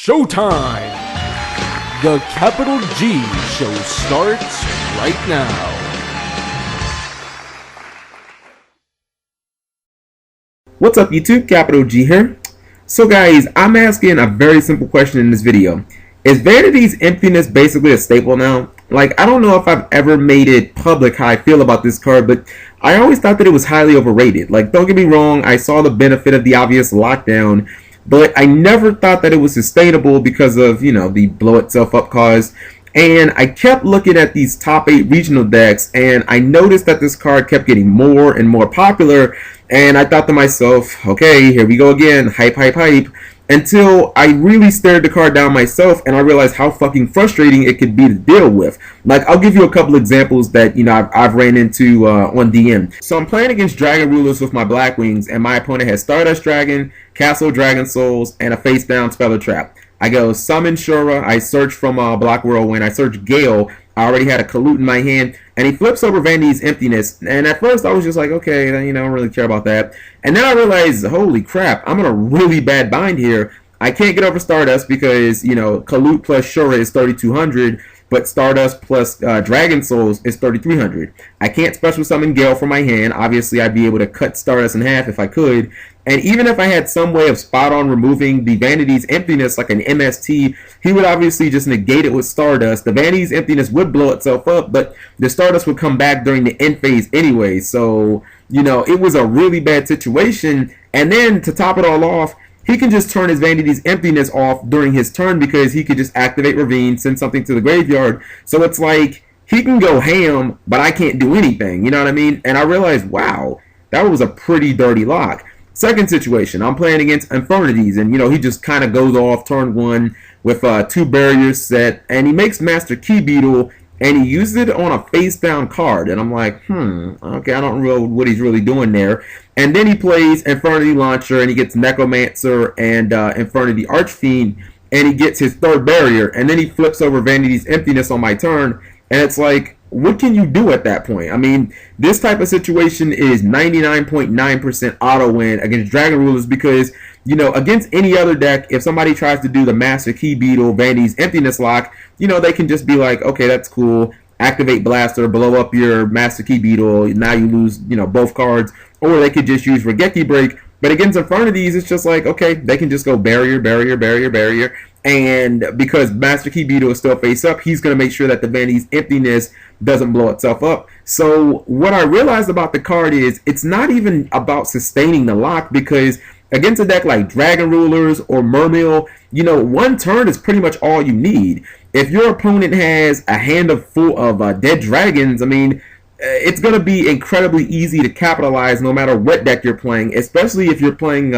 Showtime! The Capital G show starts right now. What's up YouTube, Capital G here. So guys, I'm asking a very simple question in this video. Is Vanity's Emptiness basically a staple now? Like, I don't know if I've ever made it public how I feel about this card, but I always thought that it was highly overrated. Like, don't get me wrong, I saw the benefit of the obvious lockdown, but I never thought that it was sustainable because of, you know, the blow itself up cause. And I kept looking at these top 8 regional decks, and I noticed that this card kept getting more and more popular, and I thought to myself, okay, here we go again, hype, hype, hype, until I really stared the card down myself, and I realized how fucking frustrating it could be to deal with. Like, I'll give you a couple examples that, you know, I've ran into on DM. So I'm playing against Dragon Rulers with my Black Wings, and my opponent has Stardust Dragon, Castle Dragon Souls, and a face down Speller Trap. I go Summon Shura, I search from Black Whirlwind, I search Gale, I already had a Colute in my hand, and he flips over Vanity's Emptiness, and at first I was just like, okay, you know, I don't really care about that. And then I realized, holy crap, I'm in a really bad bind here. I can't get over Stardust because, you know, Colute plus Shura is 3,200, but Stardust plus Dragon Souls is 3,300. I can't special summon Gale from my hand. Obviously, I'd be able to cut Stardust in half if I could. And even if I had some way of spot on removing the Vanity's Emptiness like an MST, he would obviously just negate it with Stardust. The Vanity's Emptiness would blow itself up, but the Stardust would come back during the end phase anyway. So, you know, it was a really bad situation. And then to top it all off, he can just turn his Vanity's Emptiness off during his turn because he could just activate Ravine, send something to the graveyard. So it's like, he can go ham, but I can't do anything, you know what I mean? And I realized, wow, that was a pretty dirty lock. Second situation, I'm playing against Vanities, and, you know, he just kind of goes off turn 1 with 2 barriers set, and he makes Master Key Beetle, and he uses it on a face-down card, and I'm like, okay, I don't know what he's really doing there. And then he plays Infernity Launcher, and he gets Necromancer and Infernity Archfiend, and he gets his 3rd barrier, and then he flips over Vanity's Emptiness on my turn, and it's like, what can you do at that point? I mean, this type of situation is 99.9% auto win against Dragon Rulers because, you know, against any other deck, if somebody tries to do the Master Key Beetle, Vanity's Emptiness lock, you know, they can just be like, okay, that's cool. Activate Blaster, blow up your Master Key Beetle. Now you lose, you know, both cards. Or they could just use Regeki Break. But against Vanities, it's just like, okay, they can just go barrier, barrier, barrier, barrier. And because Master Key Beetle is still face up, he's going to make sure that the Vanity's Emptiness doesn't blow itself up. So what I realized about the card is it's not even about sustaining the lock because against a deck like Dragon Rulers or Mermail, you know, one turn is pretty much all you need. If your opponent has a hand full of dead dragons, I mean, it's going to be incredibly easy to capitalize no matter what deck you're playing, especially if you're playing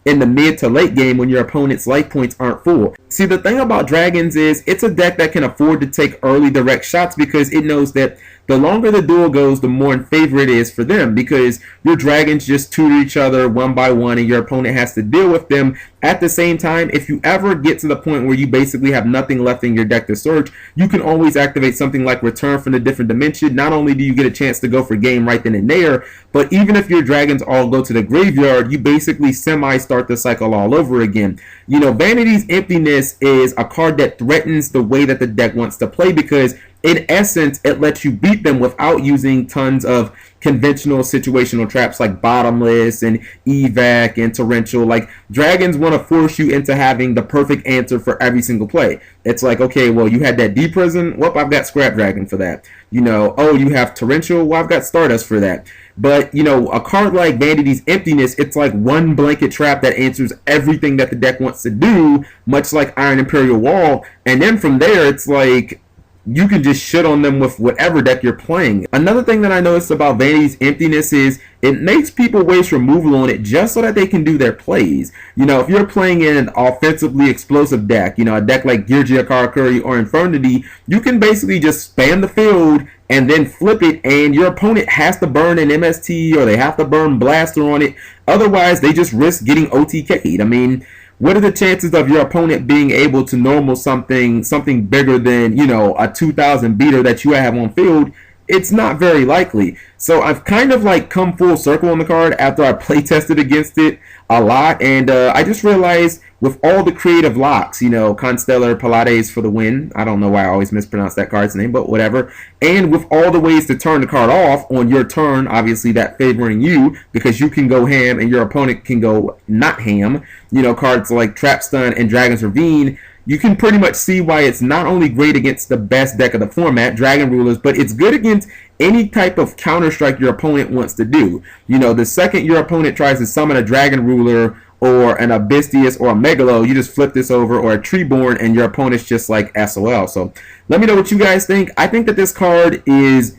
in the mid to late game when your opponent's life points aren't full. See, the thing about Dragons is it's a deck that can afford to take early direct shots because it knows that the longer the duel goes, the more in favor it is for them because your Dragons just tutor each other one by one and your opponent has to deal with them. At the same time, if you ever get to the point where you basically have nothing left in your deck to search, you can always activate something like Return from the Different Dimension. Not only do you get a chance to go for game right then and there, but even if your Dragons all go to the graveyard, you basically semi-start the cycle all over again. You know, Vanity's Emptiness is a card that threatens the way that the deck wants to play because in essence, it lets you beat them without using tons of conventional situational traps like Bottomless and Evac and Torrential. Like, Dragons want to force you into having the perfect answer for every single play. It's like, okay, well, you had that D-Prison? Well, I've got Scrap Dragon for that. You know, oh, you have Torrential? Well, I've got Stardust for that. But, you know, a card like Vanity's Emptiness, it's like one blanket trap that answers everything that the deck wants to do, much like Iron Imperial Wall. And then from there, it's like, you can just shit on them with whatever deck you're playing. Another thing that I noticed about Vanity's Emptiness is it makes people waste removal on it just so that they can do their plays. You know, if you're playing in an offensively explosive deck, you know, a deck like Girgia Karakuri or Infernity, you can basically just spam the field and then flip it, and your opponent has to burn an MST or they have to burn Blaster on it. Otherwise, they just risk getting OTK'd. I mean, what are the chances of your opponent being able to normal something bigger than, you know, a 2,000 beater that you have on field? it's not very likely. So I've kind of like come full circle on the card after I play tested against it a lot, and I just realized with all the creative locks, you know, Constellar Pallades for the win. I don't know why I always mispronounce that card's name, but whatever. And with all the ways to turn the card off on your turn, obviously that favoring you because you can go ham and your opponent can go not ham. You know, cards like Trap Stun and Dragon's Ravine. You can pretty much see why it's not only great against the best deck of the format, Dragon Rulers, but it's good against any type of counter strike your opponent wants to do. You know, the second your opponent tries to summon a Dragon Ruler or an Abysstius or a Megalo, you just flip this over, or a Treeborn, and your opponent's just like SOL. So let me know what you guys think. I think that this card is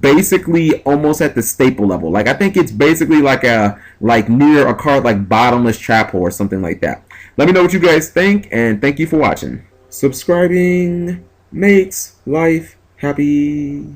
basically almost at the staple level. Like, I think it's basically like near a card like Bottomless Trap Hole or something like that. Let me know what you guys think, and thank you for watching. Subscribing makes life happy.